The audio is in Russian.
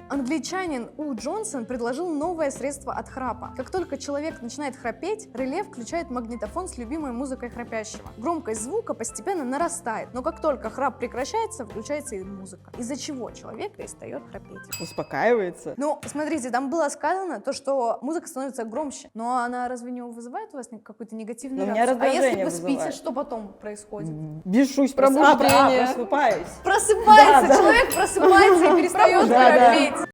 Англичанин У. Джонсон предложил новое средство от храпа. Как только человек начинает храпеть, реле включает магнитофон с любимой музыкой храпящего. Громкость звука постепенно нарастает, но как только храп прекращается, включается и музыка. Из-за чего человек перестает храпеть. Успокаивается. Ну, смотрите, там было сказано то, что музыка становится громче, но она разве не вызывает у вас какую-то негативную Но у меня реакцию? А если раздражение вы спите, вызывает. что потом происходит? Бешусь, Пробуждение. просыпаюсь. Просыпается, Да, да. человек просыпается и перестает Да, да. храпеть.